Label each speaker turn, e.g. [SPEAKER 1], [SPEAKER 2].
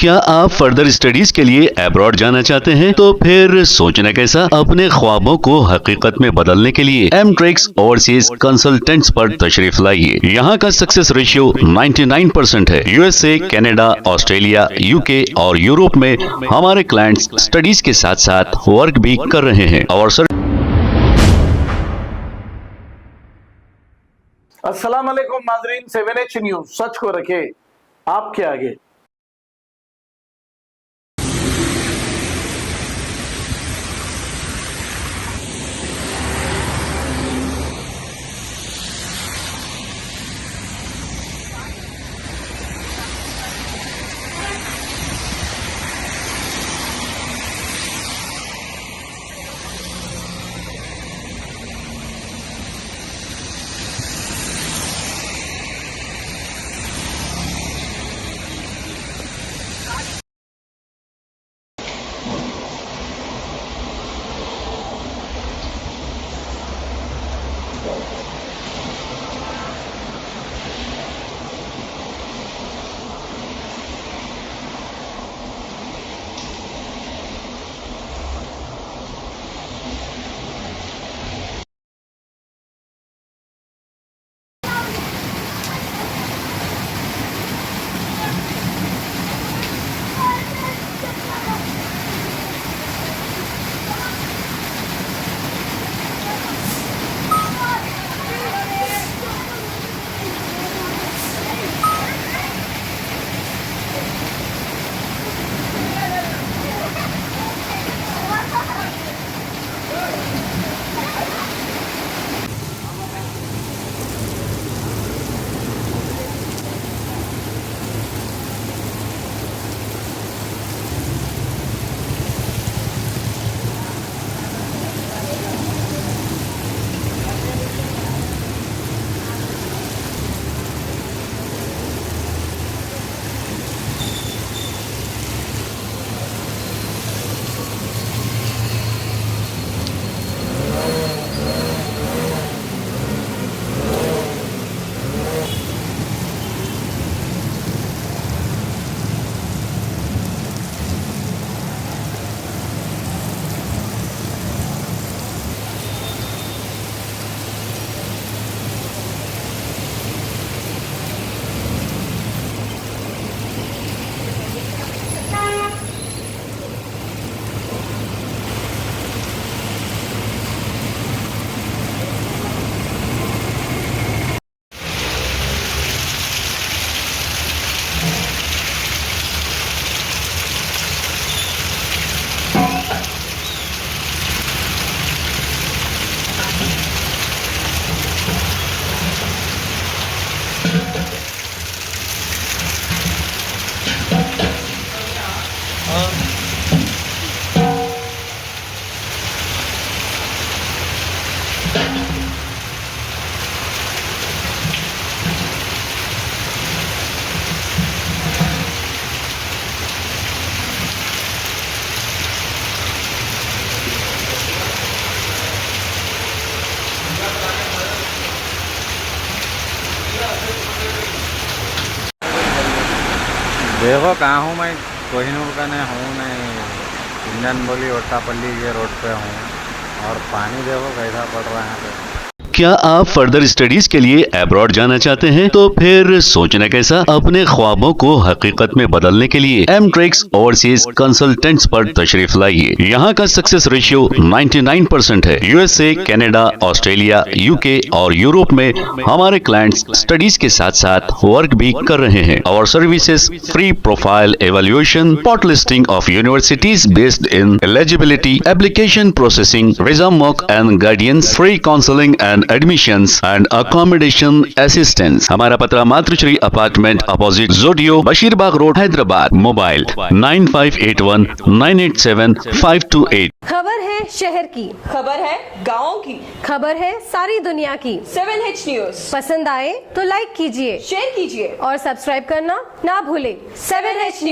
[SPEAKER 1] क्या आप further studies के लिए अब्रॉड जाना चाहते हैं? तो फिर सोचना कैसा, अपने ख्वाबों को हकीकत में बदलने के लिए एमट्रिक्स ओवरसीज कंसल्टेंट्स पर तशरीफ लाइए। यहाँ का सक्सेस रेशियो 99% है। यूएसए, कनाडा, ऑस्ट्रेलिया, यूके और यूरोप में हमारे क्लाइंट्स स्टडीज के साथ साथ वर्क भी कर रहे हैं और
[SPEAKER 2] अस्सलाम वालेकुम नाजरीन, 7H न्यूज सच को रखे आपके आगे।
[SPEAKER 3] देखो कहाँ हूँ मैं, कोहिनूर का नहीं हूँ, नहीं इंजन बोली ओटापल्ली के रोड पे हूँ और पानी देखो कैसा पड़ रहा है यहाँ पे।
[SPEAKER 1] क्या आप फर्दर स्टडीज के लिए अब्रॉड जाना चाहते हैं? तो फिर सोचना कैसा, अपने ख्वाबों को हकीकत में बदलने के लिए एमट्रिक्स ओवरसीज कंसल्टेंट्स पर तशरीफ लाइए। यहाँ का सक्सेस रेशियो 99% है। यूएसए, कनाडा, ऑस्ट्रेलिया, यूके और यूरोप में हमारे क्लाइंट्स स्टडीज के साथ साथ वर्क भी कर रहे हैं और services free profile evaluation, spot listing of universities based in eligibility, application processing, visa mock and guidance, free counselling and admissions and accommodation assistance. हमारा पता मातृश्री अपार्टमेंट अपोजिट जोडियो, बशीरबाग रोड, हैदराबाद। मोबाइल 9581987528।
[SPEAKER 4] खबर है शहर की,
[SPEAKER 5] खबर है गाँव की,
[SPEAKER 4] खबर है सारी दुनिया की।
[SPEAKER 5] 7H न्यूज
[SPEAKER 4] पसंद आए तो लाइक कीजिए,
[SPEAKER 5] शेयर कीजिए
[SPEAKER 4] और सब्सक्राइब करना ना भूले।
[SPEAKER 5] 7H news.